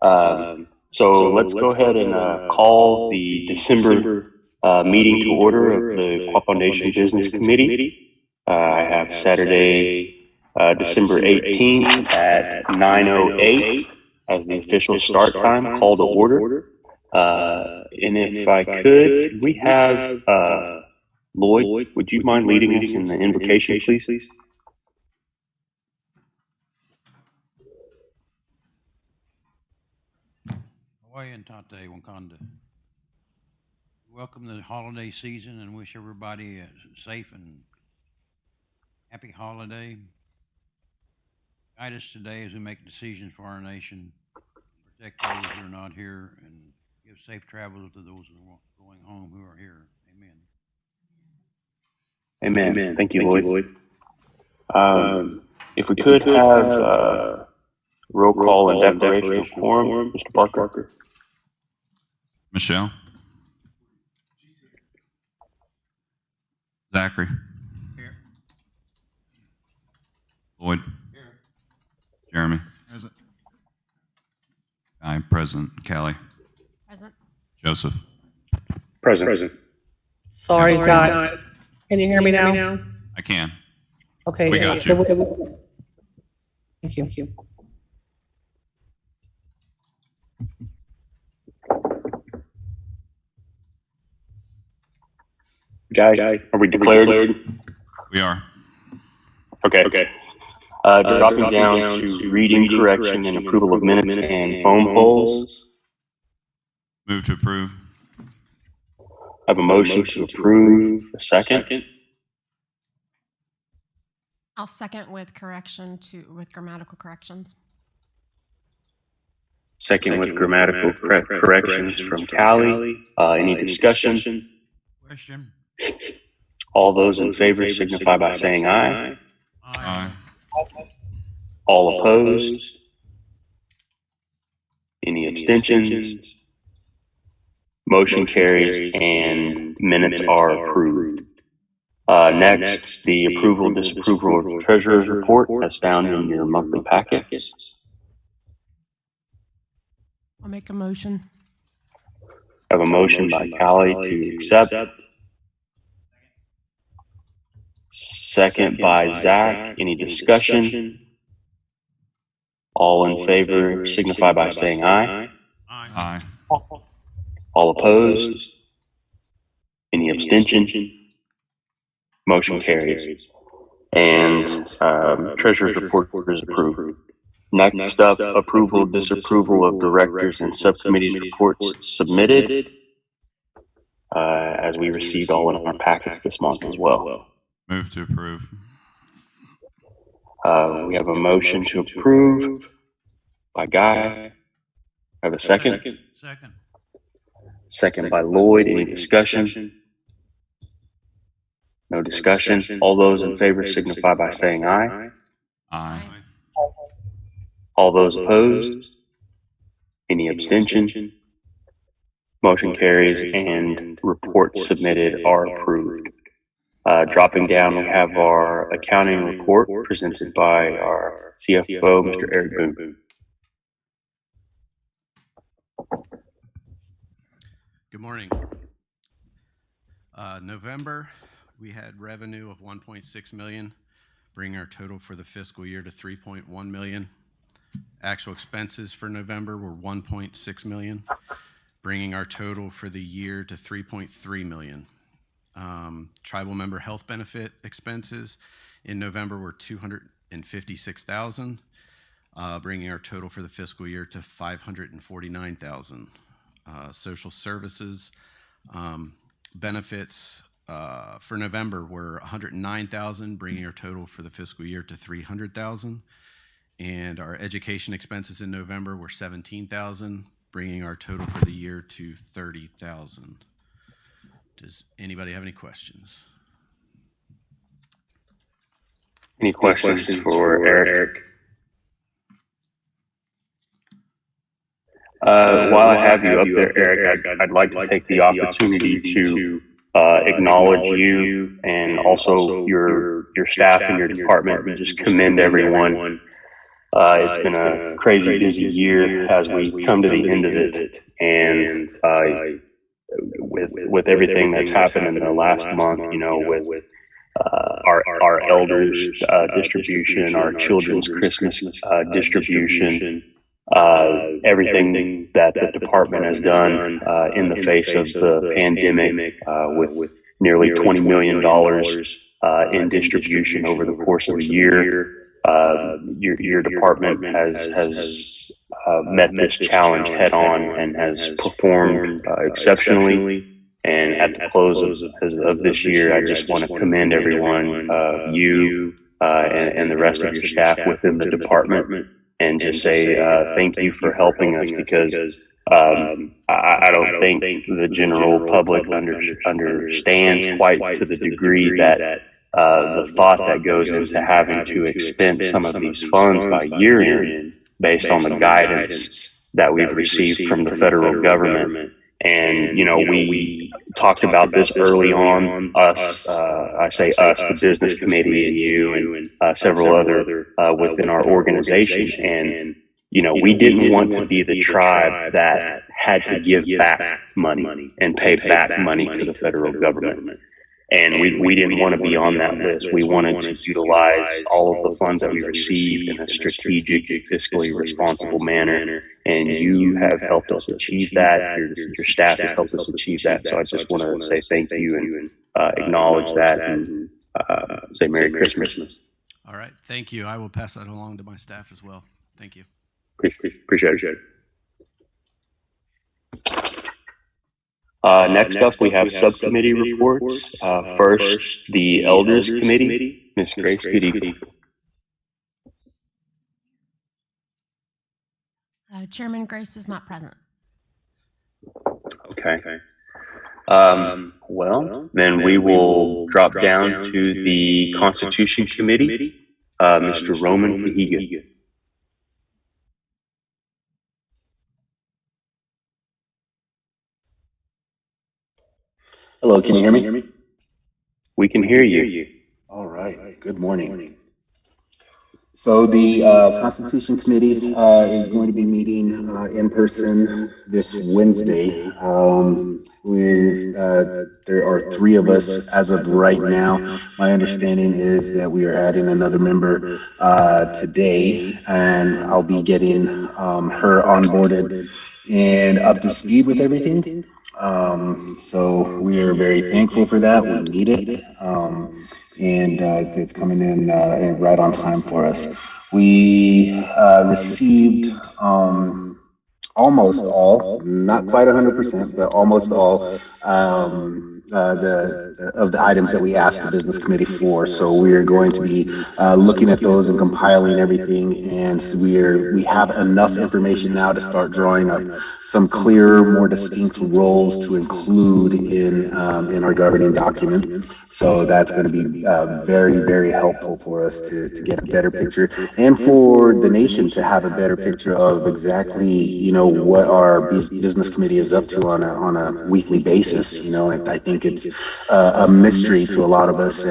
So let's go ahead and call the December meeting to order of the Quapaw Nation Business Committee. I have Saturday, December 18th at 9:08 as the official start time, call to order. And if I could we have Lloyd, would you mind leading us in the invocation, please? Tate Wakanda. Welcome to the holiday season and wish everybody a safe and happy holiday. Guide us today as we make decisions for our nation, protect those who are not here, and give safe travel to those who are going home who are here. Amen. Amen. Thank you, Lloyd. If we could have roll call and declaration of quorum, Mr. Parker. Michelle. Zachary. Here. Lloyd. Here. Jeremy. Present. I'm present. Callie. Present. Joseph. Present. Sorry, God. Can you hear me now? I can. Okay. We got you. Thank you. Guy, are we declared? We are. Okay. Dropping down to reading, correction, and approval of minutes and phone polls. Move to approve. I have a motion to approve. A second. I'll second with grammatical corrections. Second with grammatical corrections from Callie. Any discussion? Question. All those in favor signify by saying aye. Aye. All opposed? Any abstentions? Motion carries and minutes are approved. Next, the approval, disapproval of treasurer's report as found in your monthly packets. I'll make a motion. I have a motion by Callie to accept. Second by Zach. Any discussion? All in favor signify by saying aye. Aye. All opposed? Any abstention? Motion carries. And treasurer's report is approved. Next up, approval, disapproval of directors and subcommittees reports submitted, as we received all in our packets this month as well. Move to approve. We have a motion to approve by Guy. I have a second. Second by Lloyd. Any discussion? No discussion. All those in favor signify by saying aye. Aye. All those opposed? Any abstention? Motion carries and reports submitted are approved. Dropping down, we have our accounting report presented by our CFO, Mr. Eric Boone. Good morning. November, we had revenue of 1.6 million, bringing our total for the fiscal year to 3.1 million. Actual expenses for November were 1.6 million, bringing our total for the year to 3.3 million. Tribal member health benefit expenses in November were 256,000, bringing our total for the fiscal year to 549,000. Social services benefits for November were 109,000, bringing our total for the fiscal year to 300,000. And our education expenses in November were 17,000, bringing our total for the year to 30,000. Does anybody have any questions? Any questions for Eric? While I have you up there, Eric, I'd like to take the opportunity to acknowledge you and also your staff and your department, and just commend everyone It's been a crazy busy year as we come to the end of it, and with everything that's happened in the last month, with our elders distribution, our children's Christmas distribution, everything that the department has done in the face of the pandemic, with nearly $20 million in distribution over the course of a year. Your department has met this challenge head on and has performed exceptionally. And at the close of this year, I just want to commend everyone, you and the rest of your staff within the department, and just say thank you for helping us, because I don't think the general public understands quite to the degree that the thought that goes into having to expense some of these funds by year end based on the guidance that we've received from the federal government. And, we talked about this early on, us, I say us, the business committee, and you and several other within our organization. And, we didn't want to be the tribe that had to give back money and pay back money to the federal government. And we didn't want to be on that list. We wanted to utilize all of the funds that we received in a strategic, fiscally responsible manner. And you have helped us achieve that. Your staff has helped us achieve that. So I just want to say thank you and acknowledge that, and say Merry Christmas. All right. Thank you. I will pass that along to my staff as well. Thank you. Appreciate it. Next up, we have subcommittee reports. First, the Elders Committee. Ms. Grace, good evening. Chairman Grace is not present. Okay. Well, then we will drop down to the Constitution Committee. Mr. Roman Cahiga. Hello, can you hear me? We can hear you. All right, good morning. So the Constitution Committee is going to be meeting in person this Wednesday. There are 3 of us as of right now. My understanding is that we are adding another member today, and I'll be getting her onboarded and up to speed with everything. So we are very thankful for that. We need it. And it's coming in right on time for us. We received almost all, not quite 100%, but almost all of the items that we asked the business committee for. So we are going to be looking at those and compiling everything, and so we have enough information now to start drawing up some clearer, more distinct roles to include in our governing document. So that's going to be very, very helpful for us to get a better picture, and for the nation to have a better picture of exactly, what our business committee is up to on a weekly basis. I think it's a mystery to a lot of us,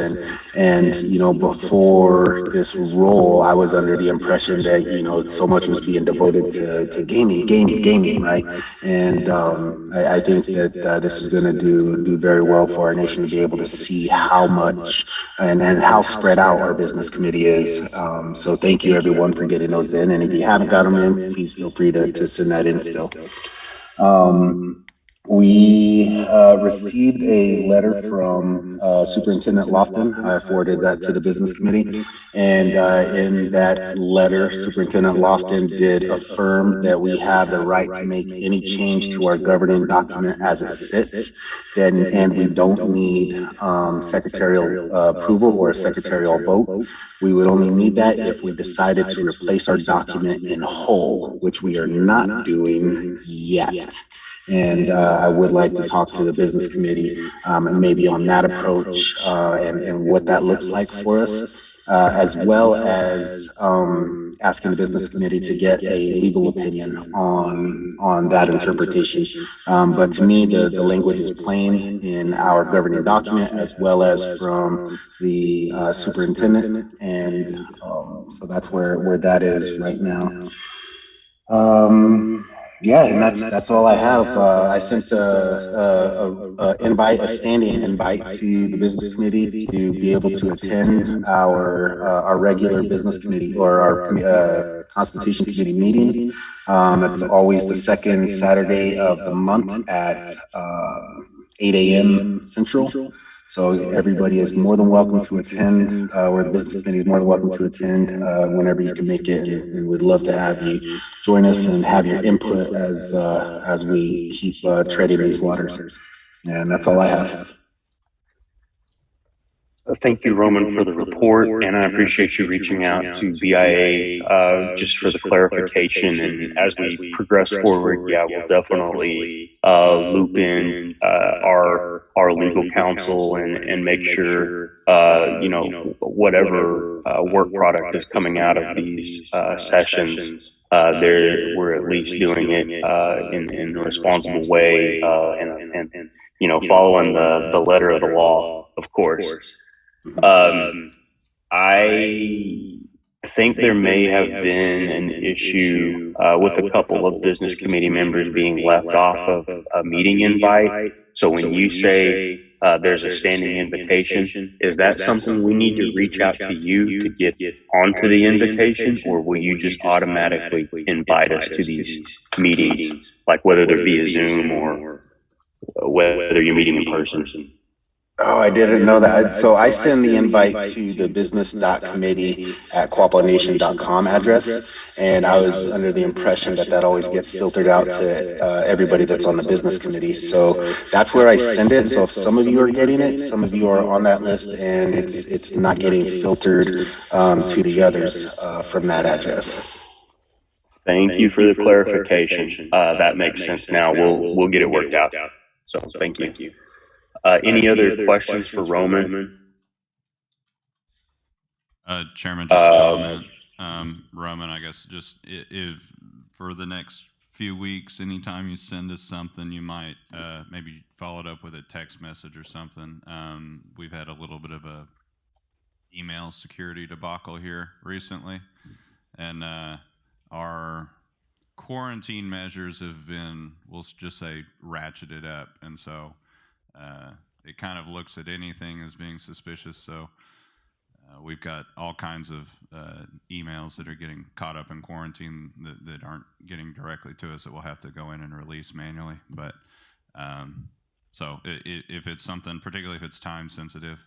and before this role, I was under the impression that so much was being devoted to gaming, right? And I think that this is going to do very well for our nation to be able to see how much and how spread out our business committee is. So thank you everyone for getting those in, and if you haven't got them in, please feel free to send that in still. We received a letter from Superintendent Lofton. I forwarded that to the business committee, and in that letter, Superintendent Lofton did affirm that we have the right to make any change to our governing document as it sits, and we don't need secretarial approval or a secretarial vote. We would only need that if we decided to replace our document in whole, which we are not doing yet. And I would like to talk to the business committee and maybe on that approach and what that looks like for us, as well as asking the business committee to get a legal opinion on that interpretation. But to me, the language is plain in our governing document as well as from the superintendent, and so that's where that is right now. Yeah, and that's all I have. I sent a invite, a standing invite to the business committee to be able to attend our regular business committee or our Constitution Committee meeting. It's always the second Saturday of the month at 8 a.m. Central. So everybody is more than welcome to attend, or the business committee is more than welcome to attend whenever you can make it, and we'd love to have you join us and have your input as we keep treading these waters. And that's all I have. Thank you, Roman, for the report, and I appreciate you reaching out to BIA just for the clarification. And as we progress forward, yeah, we'll definitely loop in our legal counsel and make sure whatever work product is coming out of these sessions, we're at least doing it in a responsible way and following the letter of the law, of course. I think there may have been an issue with a couple of business committee members being left off of a meeting invite. So when you say there's a standing invitation, is that something we need to reach out to you to get onto the invitation, or will you just automatically invite us to these meetings, like whether they're via Zoom or whether you're meeting in person? Oh, I didn't know that. So I send the invite to the business.committee@quapawNation.com address, and I was under the impression that always gets filtered out to everybody that's on the business committee. So that's where I send it. So if some of you are getting it, some of you are on that list, and it's not getting filtered to the others from that address. Thank you for the clarification. That makes sense now. We'll get it worked out. So thank you. Any other questions for Roman? Chairman, just a comment. Roman, I guess just if for the next few weeks, anytime you send us something, you might maybe follow it up with a text message or something. We've had a little bit of a email security debacle here recently, and our quarantine measures have been, we'll just say, ratcheted up, and so it kind of looks at anything as being suspicious. So we've got all kinds of emails that are getting caught up in quarantine that aren't getting directly to us that we'll have to go in and release manually. But so if it's something, particularly if it's time sensitive,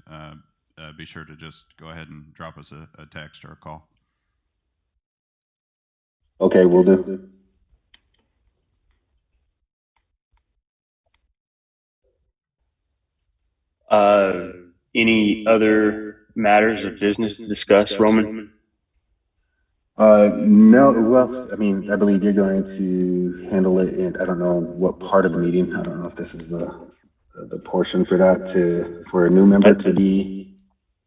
be sure to just go ahead and drop us a text or a call. Okay, we'll do. Any other matters of business to discuss, Roman? No, well, I mean, I believe you're going to handle it in, I don't know what part of the meeting. I don't know if this is the portion for that for a new member to be.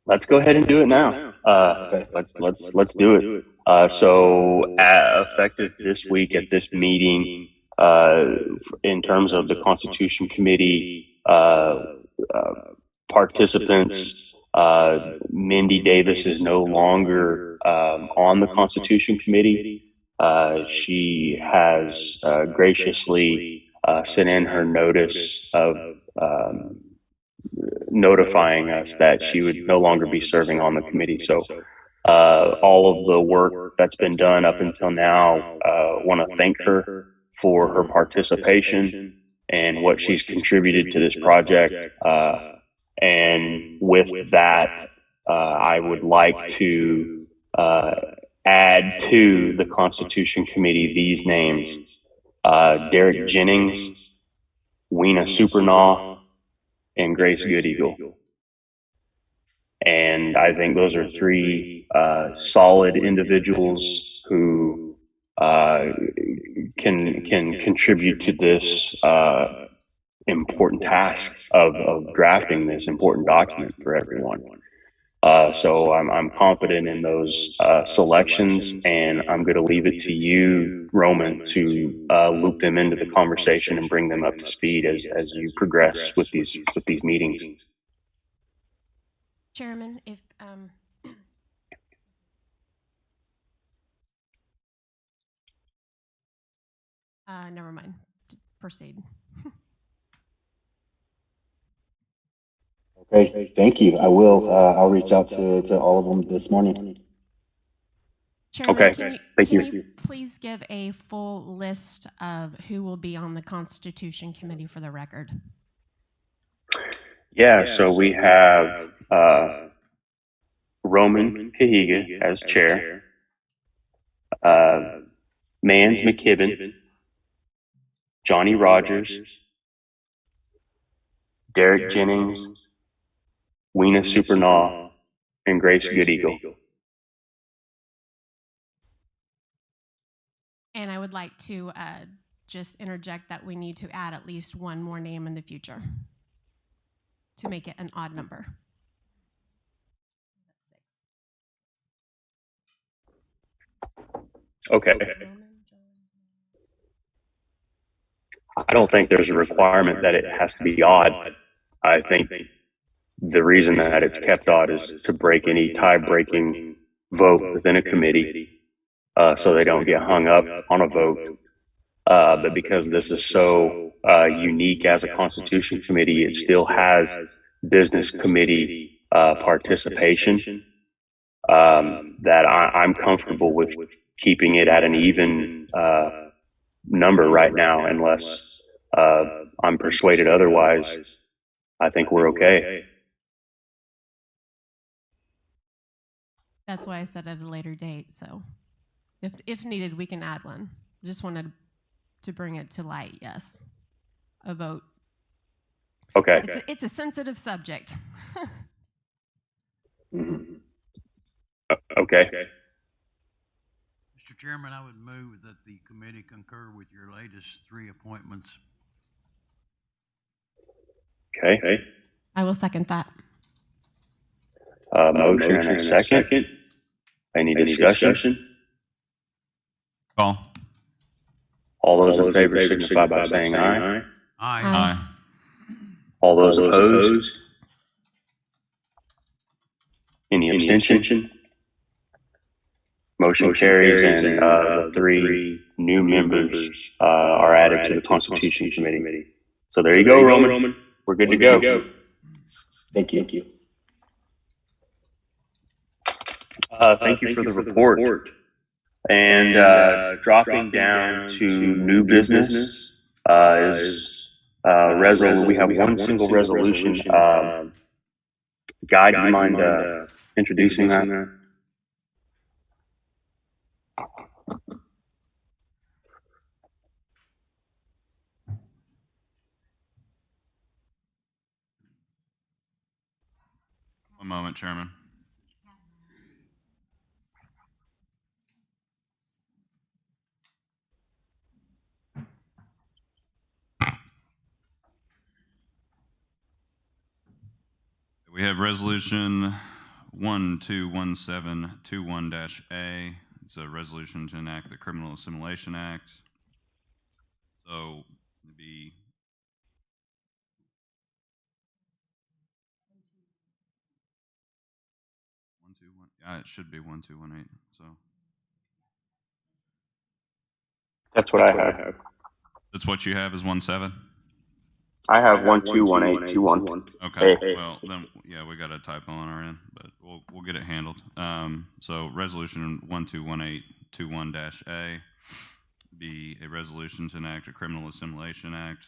Let's go ahead and do it now. Okay. Let's do it. So effective this week at this meeting, in terms of the Constitution Committee participants, Mindy Davis is no longer on the Constitution Committee. She has graciously sent in her notice of notifying us that she would no longer be serving on the committee. So all of the work that's been done up until now, want to thank her for her participation and what she's contributed to this project. And with that, I would like to add to the Constitution Committee these names: Derek Jennings, Weena Supernaw, and Grace Goodeagle. And I think those are three solid individuals who can contribute to this important task of drafting this important document for everyone. So I'm confident in those selections, and I'm going to leave it to you, Roman, to loop them into the conversation and bring them up to speed as you progress with these meetings. Chairman, if never mind. Proceed. Okay, thank you. I will. I'll reach out to all of them this morning. Chairman, Okay, thank can you. you please give a full list of who will be on the Constitution Committee for the record? Yeah, so we have Roman Cahiga as chair, Mans McKibben, Johnny Rogers, Derek Jennings, Weena Supernaw, and Grace Good Eagle. And I would like to just interject that we need to add at least one more name in the future to make it an odd number. Okay. I don't think there's a requirement that it has to be odd. I think the reason that it's kept odd is to break any tie-breaking vote within a committee, so they don't get hung up on a vote. But because this is so unique as a Constitution Committee, it still has business committee participation, that I'm comfortable with keeping it at an even number right now, unless I'm persuaded otherwise. I think we're okay. That's why I said at a later date. So if needed, we can add one. Just wanted to bring it to light. Yes, a vote. Okay. It's a sensitive subject. Okay. Mr. Chairman, I would move that the committee concur with your latest 3 appointments. Okay. I will second that. Motion and a second. Any discussion? Call. All those in favor signify by saying aye. Aye. All those opposed? Any abstention? Motion carries, and the 3 new members are added to the Constitution Committee. So there you go, Roman. We're good to go. Thank you. Thank you for the report. And dropping down to new business is we have one single resolution. Guy, do you mind introducing that? One moment, Chairman. We have resolution 121721-A. It's a resolution to enact the Criminal Assimilation Act. So it'd be it should be 1218. So That's what I have. that's what you have is 17. I have 121821. Okay, well then, yeah, we got a typo on our end, but we'll get it handled. So resolution 121821-A be a resolution to enact a Criminal Assimilation Act.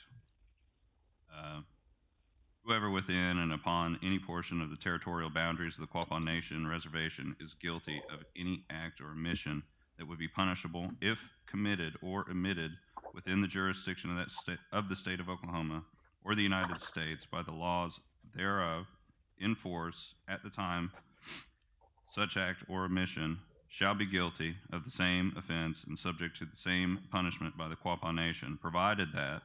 Whoever within and upon any portion of the territorial boundaries of the Quapaw Nation reservation is guilty of any act or omission that would be punishable if committed or omitted within the jurisdiction of the state of Oklahoma or the United States by the laws thereof in force at the time such act or omission shall be guilty of the same offense and subject to the same punishment by the Quapaw Nation, provided that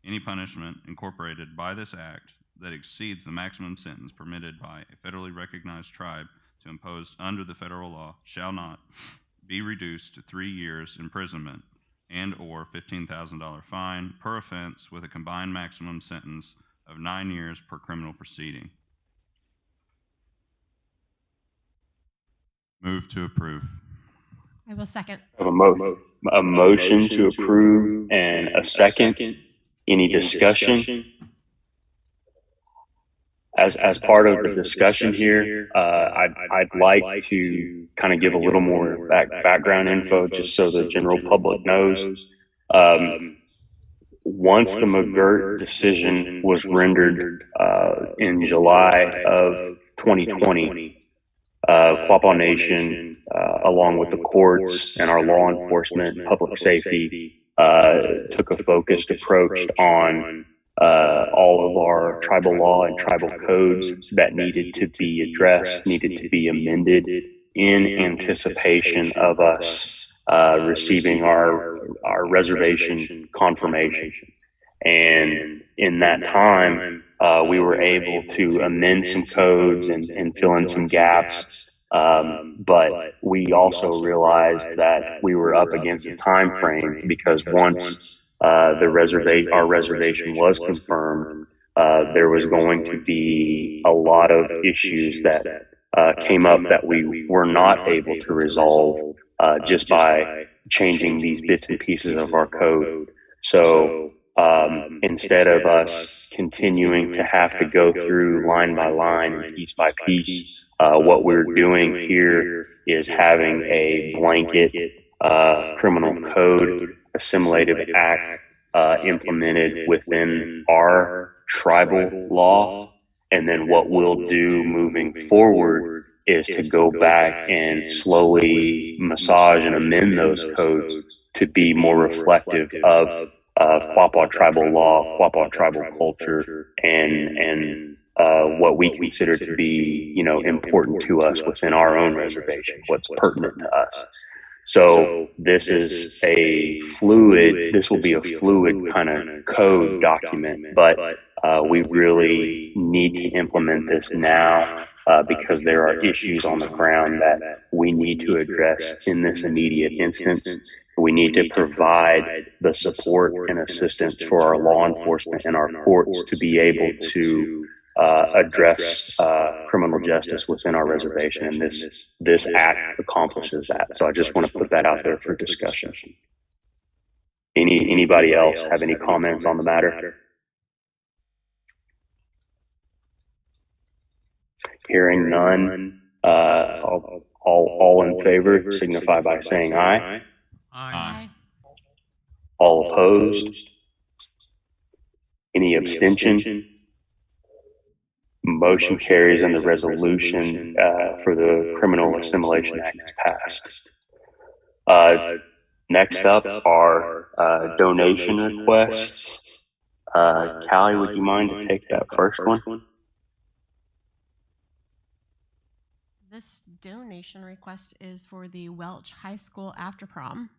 any punishment incorporated by this act that exceeds the maximum sentence permitted by a federally recognized tribe to impose under the federal law shall not be reduced to 3 years imprisonment and/or $15,000 fine per offense with a combined maximum sentence of 9 years per criminal proceeding. Move to approve. I will second. I have a motion to approve and a second. Any discussion? As part of the discussion here, I'd like to kind of give a little more background info just so the general public knows. Once the McGirt decision was rendered in July of 2020, Quapaw Nation, along with the courts and our law enforcement and public safety, took a focused approach on all of our tribal law and tribal codes that needed to be addressed, needed to be amended in anticipation of us receiving our reservation confirmation. And in that time, we were able to amend some codes and fill in some gaps. But we also realized that we were up against a time frame because once our reservation was confirmed, there was going to be a lot of issues that came up that we were not able to resolve just by changing these bits and pieces of our code. So instead of us continuing to have to go through line by line and piece by piece, what we're doing here is having a blanket criminal code assimilative act implemented within our tribal law. And then what we'll do moving forward is to go back and slowly massage and amend those codes to be more reflective of Quapaw tribal law, Quapaw tribal culture, and what we consider to be, important to us within our own reservation, what's pertinent to us. So this will be a fluid kind of code document, but we really need to implement this now because there are issues on the ground that we need to address in this immediate instance. We need to provide the support and assistance for our law enforcement and our courts to be able to address criminal justice within our reservation, and this act accomplishes that. So I just want to put that out there for discussion. Anybody else have any comments on the matter? Hearing none, all in favor signify by saying aye. Aye. All opposed? Any abstention? Motion carries and the resolution for the Criminal Assimilation Act is passed. Next up are donation requests. Callie, would you mind to take that first one? This donation request is for the Welch High School After Prom.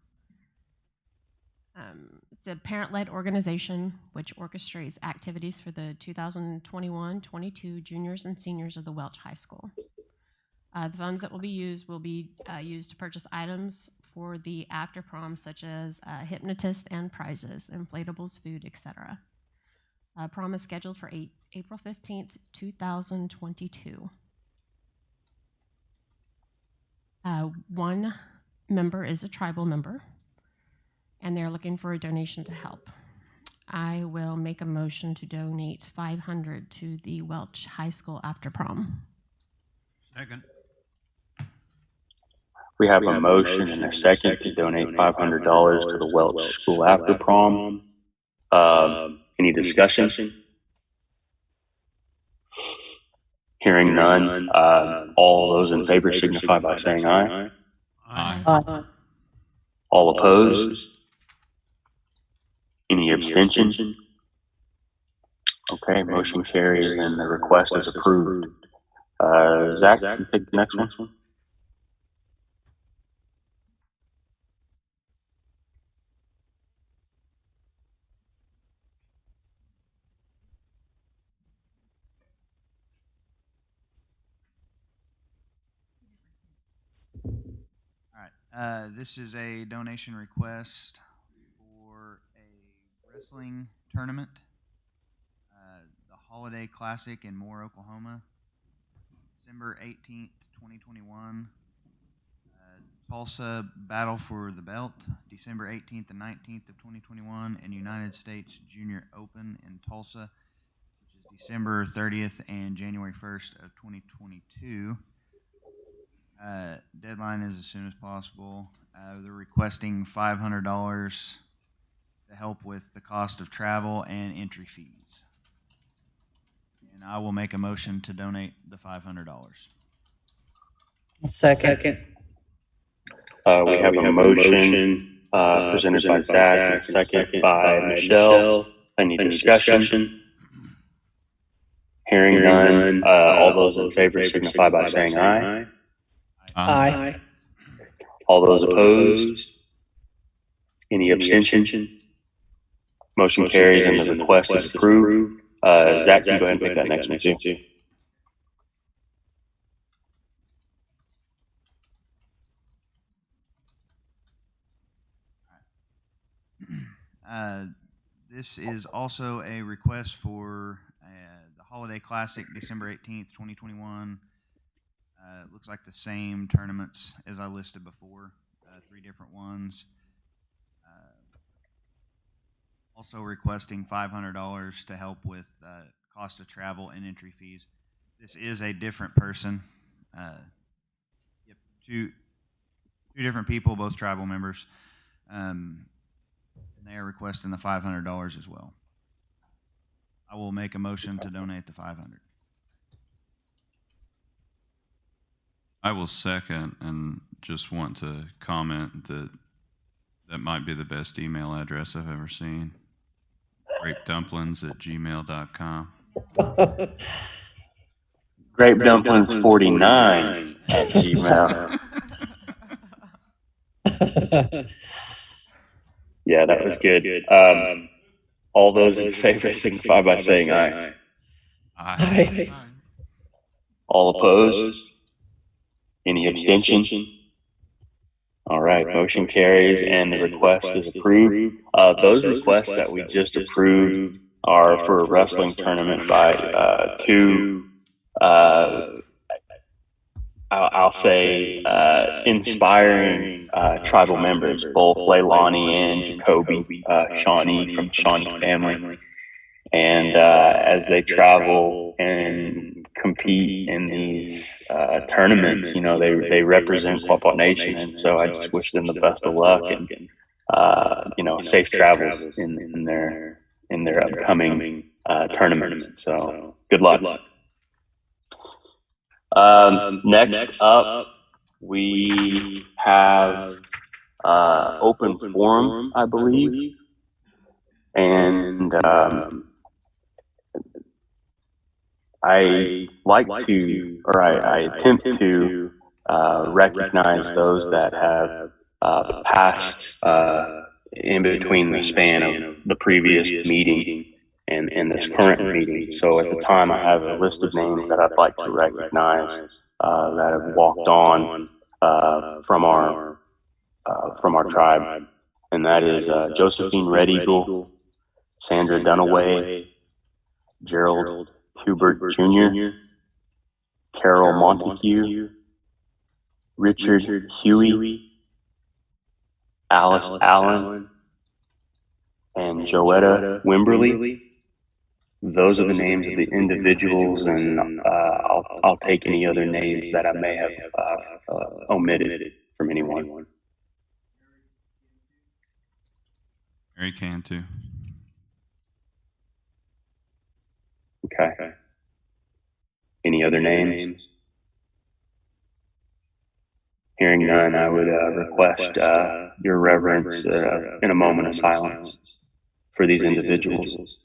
It's a parent-led organization which orchestrates activities for the 2021-22 juniors and seniors of the Welch High School. The funds that will be used to purchase items for the after prom, such as hypnotist and prizes, inflatables, food, etc. Prom is scheduled for April 15th, 2022. One member is a tribal member, and they're looking for a donation to help. I will make a motion to donate $500 to the Welch High School After Prom. Second. We have a motion and a second to donate $500 to the Welch School After Prom. Any discussion? Hearing none, all those in favor signify by saying aye. Aye. All opposed? Any abstention? Okay, motion carries and the request is approved. Zach, can you take the next one? All right. This is a donation request for a wrestling tournament, the Holiday Classic in Moore, Oklahoma, December 18th, 2021. Tulsa Battle for the Belt, December 18th and 19th of 2021, and United States Junior Open in Tulsa, which is December 30th and January 1st of 2022. Deadline is as soon as possible. They're requesting $500 to help with the cost of travel and entry fees. And I will make a motion to donate the $500. Second. We have a motion presented by Zach and a second by Michelle. Any discussion? Hearing none, all those in favor signify by saying aye. Aye. All those opposed? Any abstention? Motion carries and the request is approved. Zach, can you go ahead and pick that next one too? This is also a request for the Holiday Classic, December 18th, 2021. Looks like the same tournaments as I listed before, 3 different ones. Also requesting $500 to help with cost of travel and entry fees. This is a different person. Yep, two different people, both tribal members. And they are requesting the $500 as well. I will make a motion to donate the $500. I will second, and just want to comment that that might be the best email address I've ever seen. grapedumplings@gmail.com. Grapedumplings49 at Gmail. Yeah, that was good. All those in favor signify by saying aye. Aye. All opposed? Any abstention? All right, motion carries and the request is approved. Those requests that we just approved are for a wrestling tournament by two, I'll say, inspiring tribal members, both Leilani and Jacoby, Shawnee from the Shawnee family. And as they travel and compete in these tournaments, you know, they represent Quapaw Nation, and so I just wish them the best of luck and you know, safe travels in their upcoming tournaments. So good luck. Next up, we have open forum, I believe, and I like to, or I attempt to recognize those that have passed in between the span of the previous meeting and this current meeting. So at the time, I have a list of names that I'd like to recognize that have walked on from our tribe, and that is Josephine Red Eagle, Sandra Dunaway, Gerald Hubert Jr., Carol Montague, Richard Huey, Alice Allen, and Joetta Wimberly. Those are the names of the individuals, and I'll take any other names that I may have omitted from anyone. Mary can too. Okay. Any other names? Hearing none, I would request your reverence in a moment of silence for these individuals.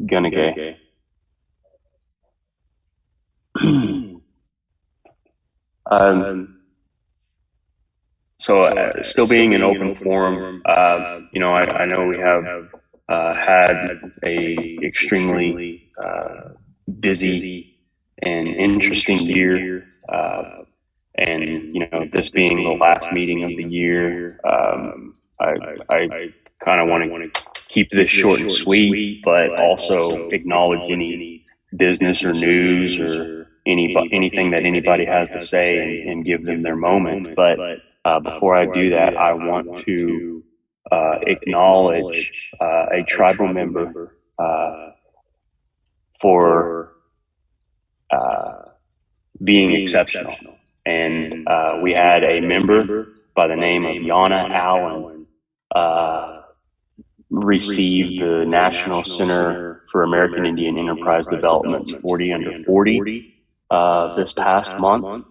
Gunagay. So still being an open forum, you know, I know we have had a extremely busy and interesting year. And, you know, this being the last meeting of the year, I kind of want to keep this short and sweet, but also acknowledge any business or news or anything that anybody has to say and give them their moment. But before I do that, I want to acknowledge a tribal member for being exceptional. And we had a member by the name of Jana Allen receive the National Center for American Indian Enterprise Development's 40 Under 40 this past month.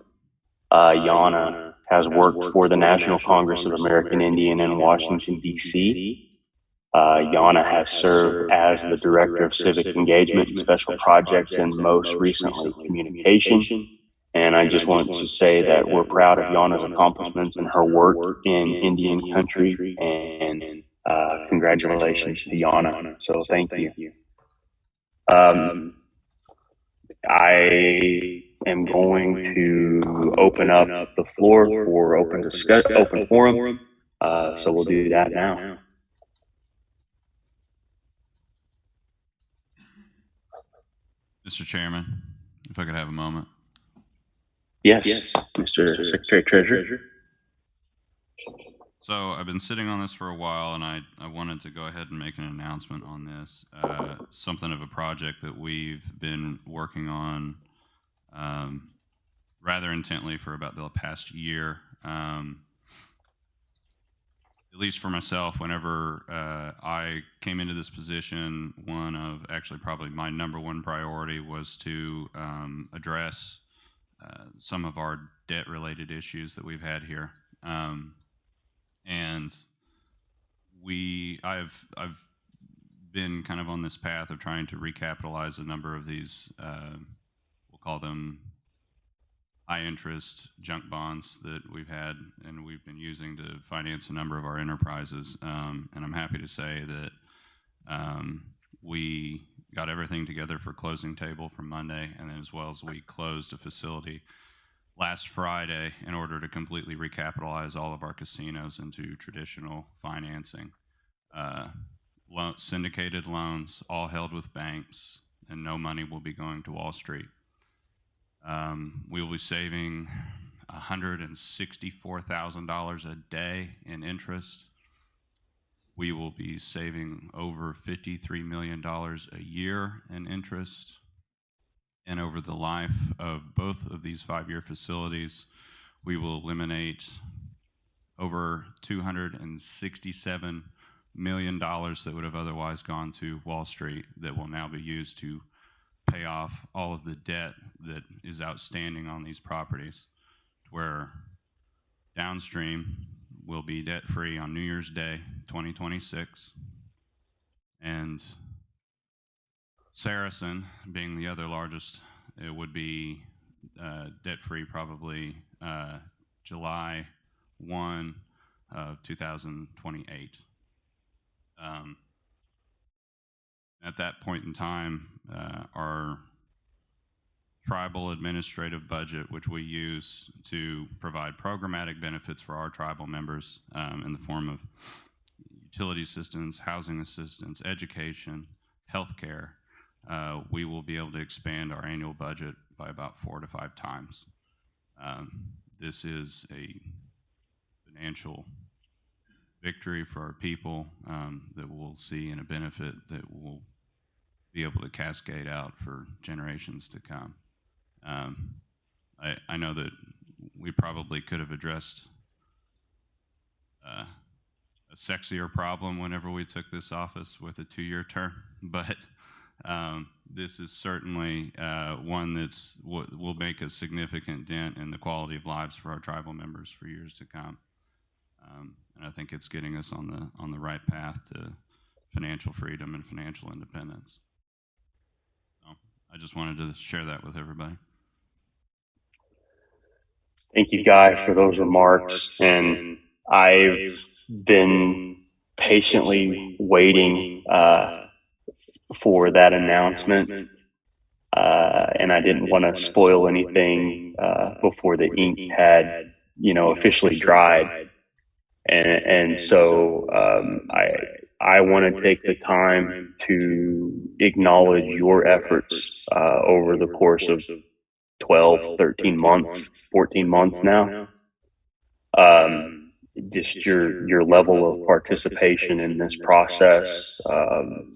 Jana has worked for the National Congress of American Indian in Washington, D.C. Jana has served as the Director of Civic Engagement and Special Projects and most recently Communication. And I just wanted to say that we're proud of Jana's accomplishments and her work in Indian country, and congratulations to Jana. So thank you. I am going to open up the floor for open discussion, open forum. So we'll do that now. Mr. Chairman, if I could have a moment. Yes, Mr. Secretary Treasurer. So I've been sitting on this for a while, and I wanted to go ahead and make an announcement on this. Something of a project that we've been working on rather intently for about the past year. At least for myself, whenever I came into this position, one of actually probably my number one priority was to address some of our debt-related issues that we've had here. And I've been kind of on this path of trying to recapitalize a number of these, we'll call them high interest junk bonds that we've had and we've been using to finance a number of our enterprises. And I'm happy to say that we got everything together for closing table for Monday, and then as well as we closed a facility last Friday in order to completely recapitalize all of our casinos into traditional financing. Syndicated loans, all held with banks, and no money will be going to Wall Street. We will be saving $164,000 a day in interest. We will be saving over $53 million a year in interest. And over the life of both of these 5-year facilities, we will eliminate over $267 million that would have otherwise gone to Wall Street that will now be used to pay off all of the debt that is outstanding on these properties, where downstream will be debt-free on New Year's Day 2026, and Saracen, being the other largest, it would be debt-free probably July 1 of 2028. At that point in time, our tribal administrative budget, which we use to provide programmatic benefits for our tribal members in the form of utility assistance, housing assistance, education, healthcare, we will be able to expand our annual budget by about 4 to 5 times. This is a financial victory for our people that we'll see, and a benefit that will be able to cascade out for generations to come. I know that we probably could have addressed a sexier problem whenever we took this office with a 2-year term, but this is certainly one that's will make a significant dent in the quality of lives for our tribal members for years to come. And I think it's getting us on the right path to financial freedom and financial independence. So I just wanted to share that with everybody. Thank you, Guy, for those remarks. And I've been patiently waiting for that announcement, and I didn't want to spoil anything before the ink had, officially dried. And so I want to take the time to acknowledge your efforts over the course of 12, 13 months, 14 months now. Just your level of participation in this process,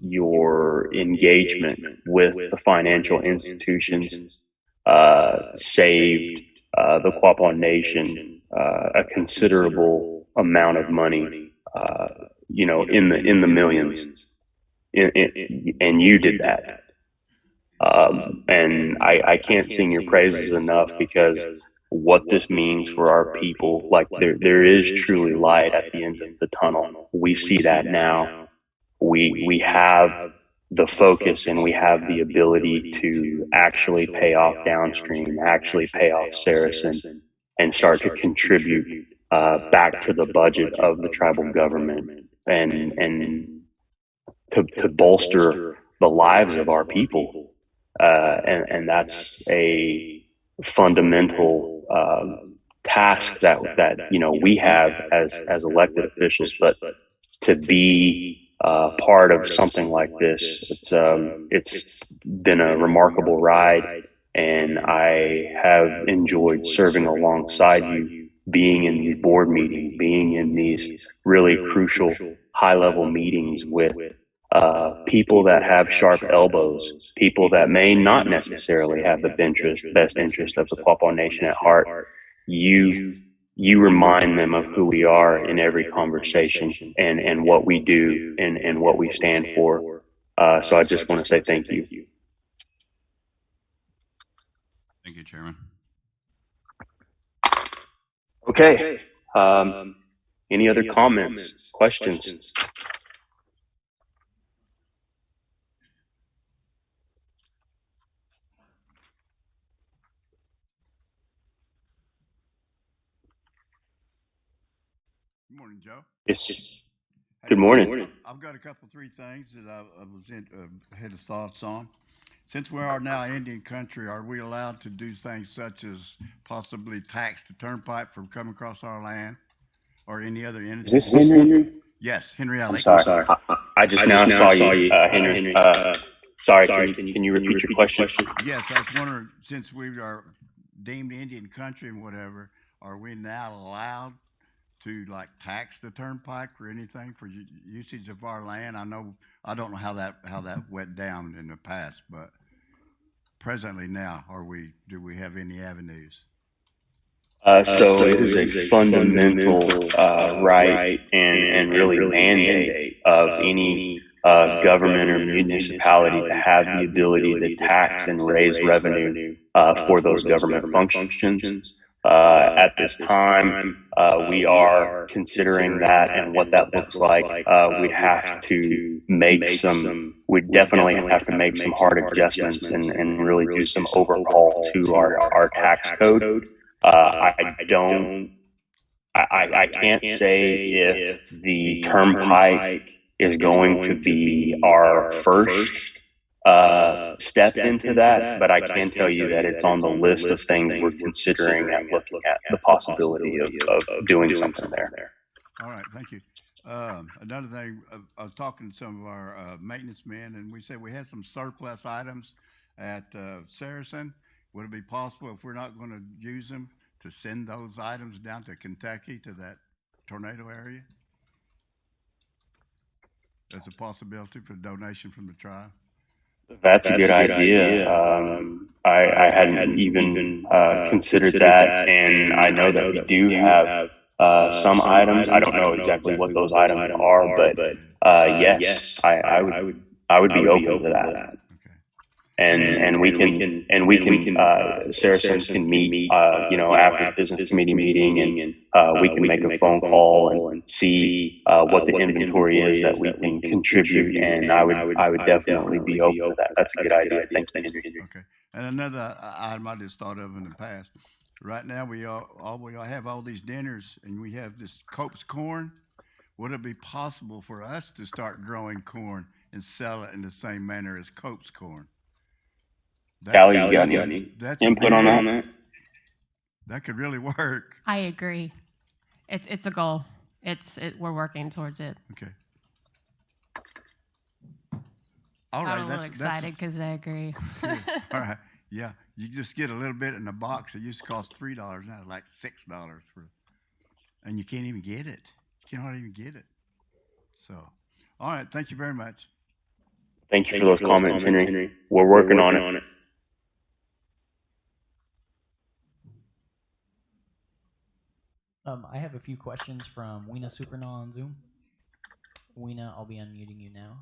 your engagement with the financial institutions saved the Quapaw Nation a considerable amount of money, in the millions, and you did that. And I can't sing your praises enough, because what this means for our people, like there is truly light at the end of the tunnel. We see that now. We have the focus and we have the ability to actually pay off downstream, actually pay off Saracen, and start to contribute back to the budget of the tribal government, and to bolster the lives of our people. And that's a fundamental task that we have as elected officials. But to be part of something like this, it's been a remarkable ride, and I have enjoyed serving alongside you, being in these board meetings, being in these really crucial high-level meetings with people that have sharp elbows, people that may not necessarily have the best interest of the Quapaw Nation at heart. You remind them of who we are in every conversation, and what we do, and what we stand for. So I just want to say thank you. Thank you, Chairman. Okay. Any other comments, questions? Good morning, Joe. Yes. Hey, Good morning. I've got a couple, three things that I had thoughts on. Since we are now Indian country, are we allowed to do things such as possibly tax the turnpike from coming across our land, or any other entity? Is this Henry? Yes, Henry I'm Allen. sorry. I just now saw you, Henry. Sorry, can you repeat your question? Yes, I was wondering, since we are deemed Indian country and whatever, are we now allowed to tax the turnpike or anything for usage of our land? I don't know how that went down in the past, but presently now, do we have any avenues? So it is a fundamental right and really mandate of any government or municipality to have the ability to tax and raise revenue for those government functions. At this time, we are considering that and what that looks like. We'd definitely have to make some hard adjustments and really do some overhaul to our tax code. I can't say if the turnpike is going to be our first step into that, but I can tell you that it's on the list of things we're considering and looking at the possibility of doing something there. All right, thank you. Another thing, I was talking to some of our maintenance men, and we said we had some surplus items at Saracen. Would it be possible, if we're not going to use them, to send those items down to Kentucky, to that tornado area? There's a possibility for donation from the tribe. That's a good idea. I hadn't even considered that, and I know that we do have some items. I don't know exactly what those items are, but yes, I would be open to that. And we can Saracen can meet after the business committee meeting, and we can make a phone call and see what the inventory is that we can contribute, and I would definitely be open to that. That's a good idea. Thank you, Henry. Okay. And another item I just thought of in the past. Right now we have all these dinners, and we have this Cope's corn. would it be possible for us to start growing corn and sell it in the same manner as Cope's corn? Callie, you got any input on that? That could really work. I agree. It's a goal. We're working towards it. Okay. All right. I'm a little excited because I agree. All right. Yeah. You just get a little bit in a box. It used to cost $3 now, like $6 for, and you can't even get it. You cannot even get it. So, all right. Thank you very much. Thank you for those comments, Henry. We're working on it. I have a few questions from Weena Supernal on Zoom. Weena, I'll be unmuting you now.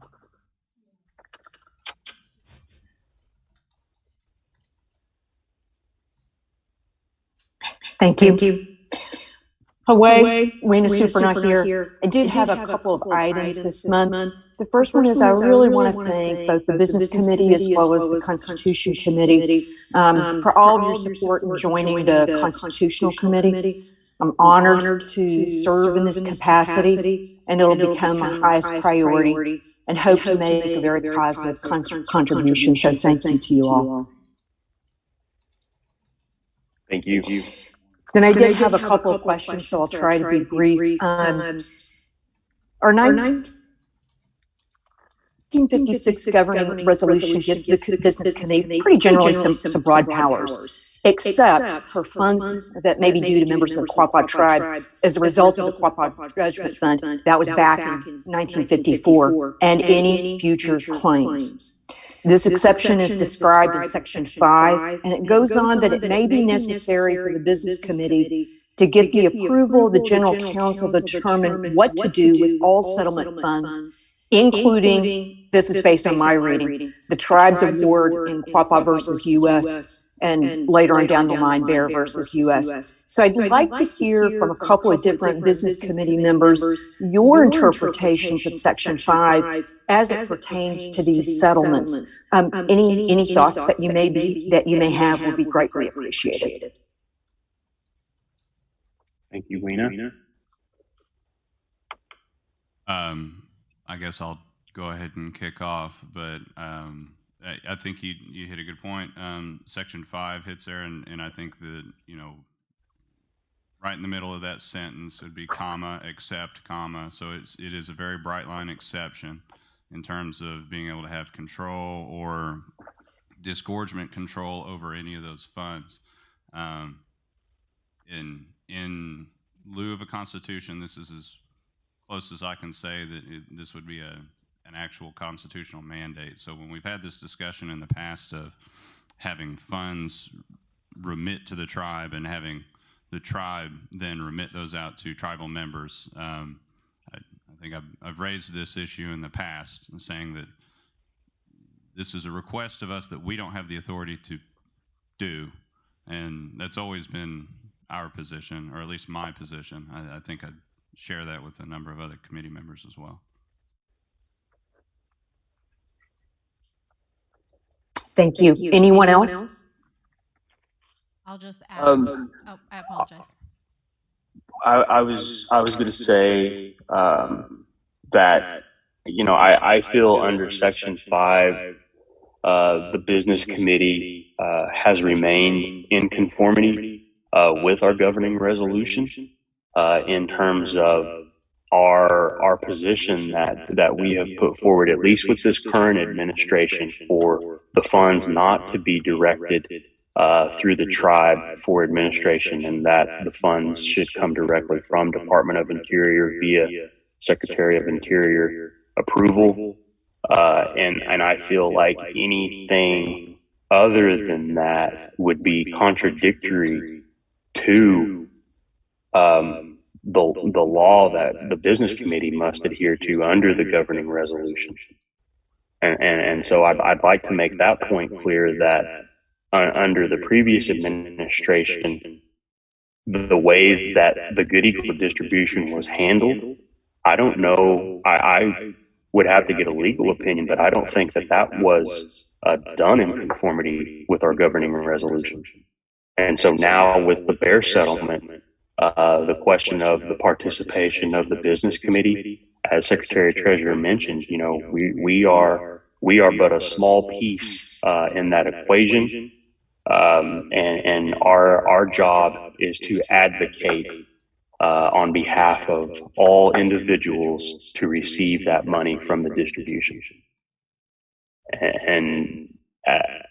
Thank you. Away, Weena Supernal here. I did have a couple of items this month. The first one is I really want to thank both the Business Committee as well as the Constitution Committee for all of your support in joining the Constitutional Committee. I'm honored to serve in this capacity, and it'll become my highest priority, and hope to make a very positive contribution. So thank you to you all. Thank you. Then I did have a couple of questions, so I'll try to be brief. Our 1956 governing resolution gives the Business Committee pretty generally some broad powers, except for funds that may be due to members of the Quapaw tribe as a result of the Quapaw Judgment Fund that was back in 1954, and any future claims. This exception is described in Section 5, and it goes on that it may be necessary for the Business Committee to get the approval of the General Counsel to determine what to do with all settlement funds, including, this is based on my reading, the tribe's award in Quapaw versus U.S., and later on down the line, Bear versus U.S. So I'd like to hear from a couple of different Business Committee members your interpretations of Section 5 as it pertains to these settlements. Any thoughts that you may have would be greatly appreciated. Thank you, Weena. I guess I'll go ahead and kick off, but I think you hit a good point. Section 5 hits there, and I think that, right in the middle of that sentence would be comma, except, comma. So it is a very bright line exception in terms of being able to have control or disgorgement control over any of those funds. In lieu of a constitution, this is as close as I can say that this would be an actual constitutional mandate. So when we've had this discussion in the past of having funds remit to the tribe and having the tribe then remit those out to tribal members, I think I've raised this issue in the past, saying that this is a request of us that we don't have the authority to do, and that's always been our position, or at least my position. I think I'd share that with a number of other committee members as well. Thank you. Anyone else? I'll just add. I apologize. I was going to say that I feel under Section 5, the Business Committee has remained in conformity with our governing resolution in terms of our position that we have put forward, at least with this current administration, for the funds not to be directed through the tribe for administration, and that the funds should come directly from Department of Interior via Secretary of Interior approval. And I feel like anything other than that would be contradictory to the law that the Business Committee must adhere to under the governing resolution. And so I'd like to make that point clear, that under the previous administration, the way that the good equal distribution was handled, I don't know, I would have to get a legal opinion, but I don't think that was done in conformity with our governing resolution. And so now with the Bear settlement, the question of the participation of the business committee. As Secretary Treasurer mentioned, you know, we are but a small piece in that equation, and our job is to advocate on behalf of all individuals to receive that money from the distribution. And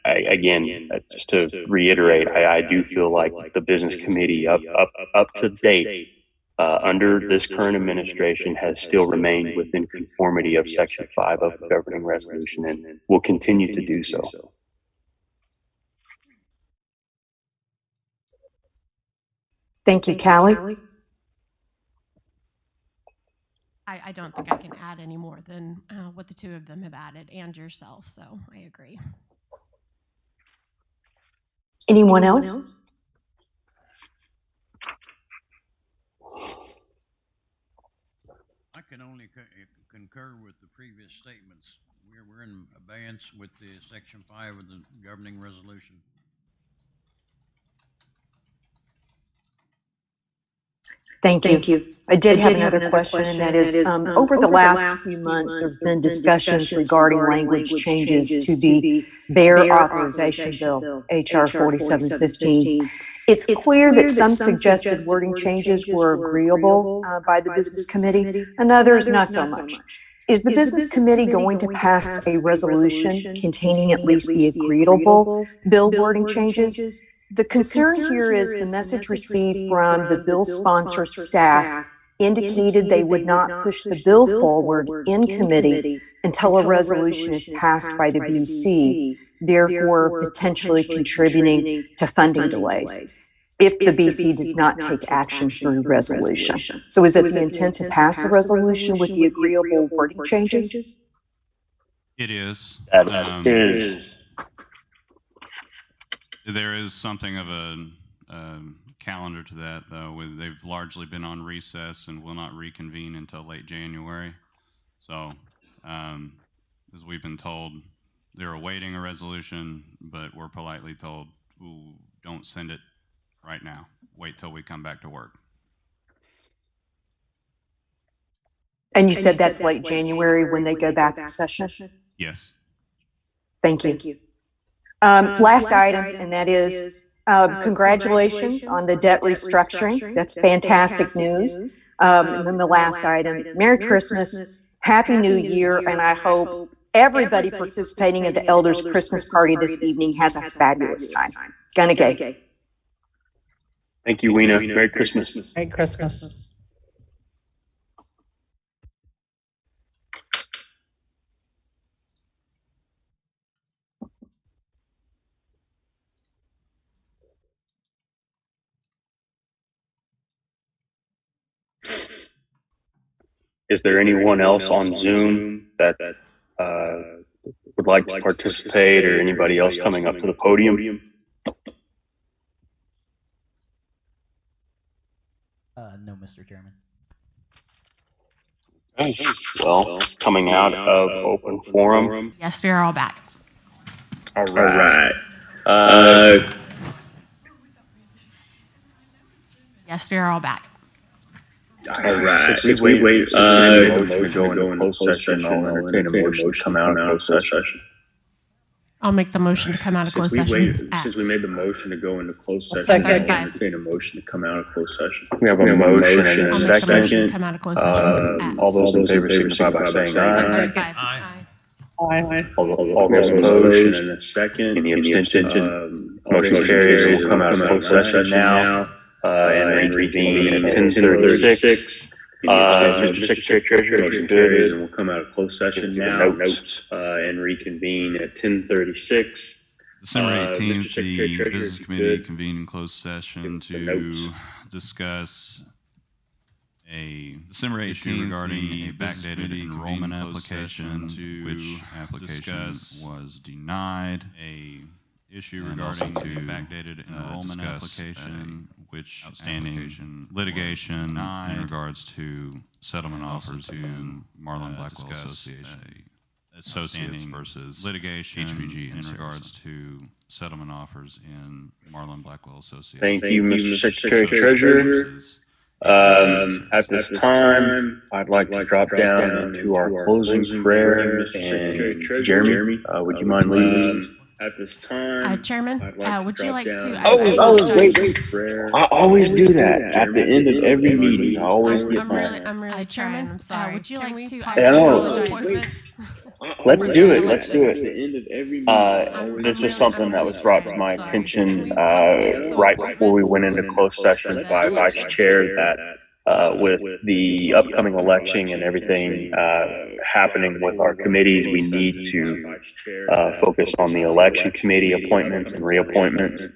again, just to reiterate, I do feel like the business committee up to date under this current administration has still remained within conformity of Section 5 of the governing resolution and will continue to do so. Thank you, Callie. I don't think I can add any more than what the two of them have added and yourself, so I agree. Anyone else? I can only concur with the previous statements. We're in abeyance with the Section 5 of the governing resolution. Thank you. I did have another question, and that is, over the last few months, there's been discussions regarding language changes to the Bear Authorization Bill, H.R. 4715. It's clear that some suggested wording changes were agreeable by the Business Committee, and others not so much. Is the Business Committee going to pass a resolution containing at least the agreeable bill wording changes? The concern here is the message received from the bill sponsor staff indicated they would not push the bill forward in committee until a resolution is passed by the BC, therefore potentially contributing to funding delays if the BC does not take action through resolution. So is it the intent to pass a resolution with the agreeable wording changes? It is. That is. There is something of a calendar to that, though. They've largely been on recess and will not reconvene until late January. So, as we've been told, they're awaiting a resolution, but we're politely told, ooh, don't send it right now. Wait till we come back to work. And you said that's late January when they go back in session? Yes. Thank you. Last item, and that is congratulations on the debt restructuring. That's fantastic news. And then the last item, Merry Christmas, Happy New Year, and I hope everybody participating in the Elders Christmas party this evening has a fabulous time. Gonna gay. Thank you, Weena. Merry Christmas. Merry Christmas. Is there anyone else on Zoom that would like to participate, or anybody else coming up to the podium? No, Mr. Chairman. Well, coming out of open forum. Yes, we are all back. All right. Yes, we are all back. All right. Since we wait, motion to go into closed session, I'll entertain a motion to come out of closed session. I'll make the motion to come out of closed session. Since we made the motion to go into closed session, Second. I'll entertain a motion to come out of closed session. We have a motion and a I'll make the motion to second. come out of closed session. All those in favor signify by saying aye. Second. Aye. Aye. All those opposed and a second. Any abstention? Motion carries. We'll come out of closed session now and reconvene at 10:36. Mr. Secretary Treasurer, motion carries, and we'll come out of closed session now and reconvene at 10:36. December 18th, Mr. Secretary the Treasurer, Business if you Committee could. convened in closed session Give us the to notes. discuss a December 18th regarding a backdated enrollment application, which application was denied. A issue regarding a backdated enrollment application, which outstanding litigation in regards to settlement offers in Marlin Blackwell Association. Associates versus litigation HPG in regards to settlement offers in Marlin Blackwell Association. Thank you, Mr. Secretary Treasurer. At this time, I'd like to drop down into our closing prayer, and Jeremy, would you mind leading? At this time, Chairman, would you like to? Wait. I always do that at the end of every meeting. I always get my. I'm really Chairman, trying. I'm sorry. Would you like to? I know. Let's do it. Let's do it. This was something that was brought to my attention right before we went into closed session by Vice Chair that with the upcoming election and everything happening with our committees, we need to focus on the election committee appointments and reappointments.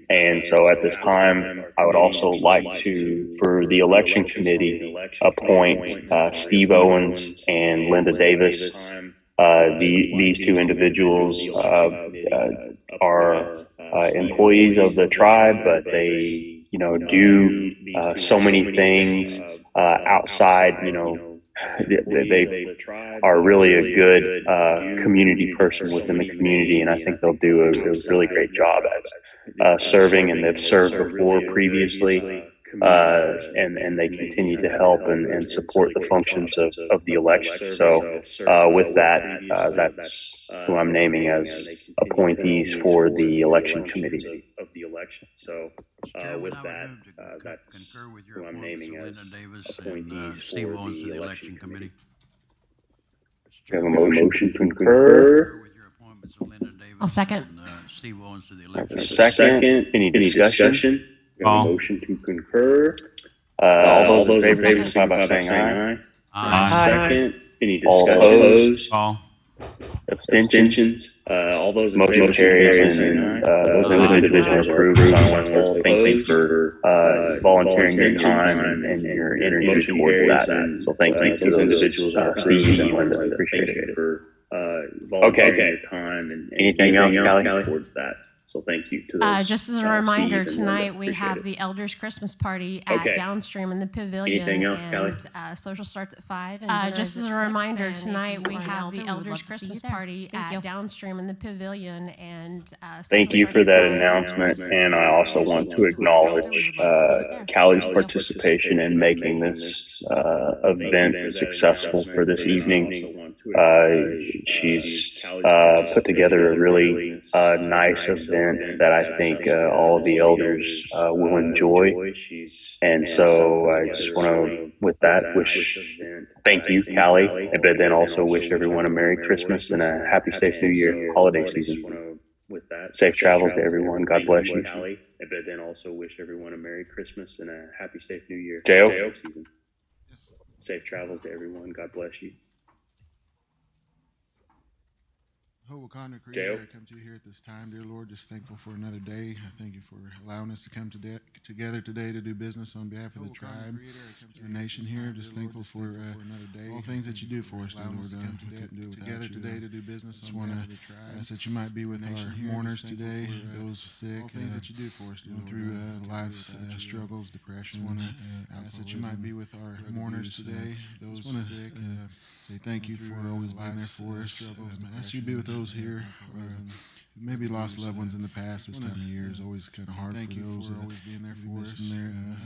And so at this time, I would also like to, for the election committee, appoint Steve Owens and Linda Davis. These two individuals are employees of the tribe, but they, do so many things outside. They are really a good community person within the community, and I think they'll do a really great job as serving, and they've served before previously. And they continue to help and support the functions of the election. So with that, that's who I'm naming as appointees for the election committee. So with that, that's who I'm naming as appointees Steve for Owens to the the election committee. We have a motion to concur. With your appointments of Linda Davis. I'll second. And, Steve Owens to the election. Second. Any discussion? We have a motion to concur. All those in favor, signify by saying aye. Aye. Second. Any discussion? Paul. Abstentions? All those in favor, carries, and those individuals are approved. So I want to thank you for volunteering your time and your energy toward that. So thank you to those individuals, Steve and Linda. Appreciate it. Okay. Anything else, Callie? Towards that. So thank you to those. Just as a reminder, tonight we have the Elders Christmas Party at Downstream in the Pavilion. Anything else, Callie? Social starts at 5. And just as a reminder, tonight we have the Elders Christmas Party at Downstream in the Pavilion. And thank you for that announcement. And I also want to acknowledge Callie's participation in making this event successful for this evening. She's put together a really nice event that I think all of the elders will enjoy. And so I just want to, with that, thank you, Callie, but then also wish everyone a Merry Christmas and a happy, safe New Year holiday season. Safe travels to everyone. God bless you. But then also wish everyone a Merry Christmas and a happy, safe New Year. J.O. season. Safe travels to everyone. God bless you. Wakanda Creator, I come to you here at this time, dear Lord, just thankful for another day. I thank you for allowing us to come together today to do business on behalf of the tribe, our nation here. Just thankful for another day. All things that you do for us, dear Lord. We couldn't do it together today to do business on behalf of the tribe. Ask that you might be with our mourners today, those sick. All things that you do for us, dear Lord. Through life's struggles, depression. Ask that you might be with our mourners today, those sick. Say thank you for always being there for us. Ask you to be with those here maybe lost loved ones in the past. This time of year is always kind of hard for those that always being there for us.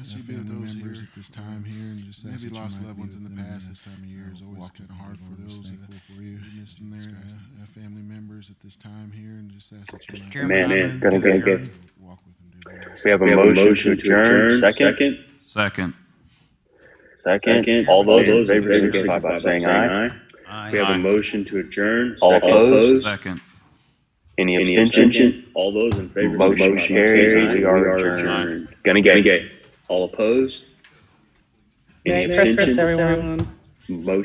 Ask you to be with those members at this time here, and just maybe lost loved ones in the past. This time of year is always kind of hard for those that for you missing their family members at this time here, and just ask that you might Gonna walk with them. we have a motion to adjourn. Second. All those in favor, signify by saying aye. We have a motion to adjourn. All opposed? Any abstention? All those in favor? Motion carries. We are adjourned. Gonna get. All opposed? Any Merry Christmas, abstention? everyone. Motion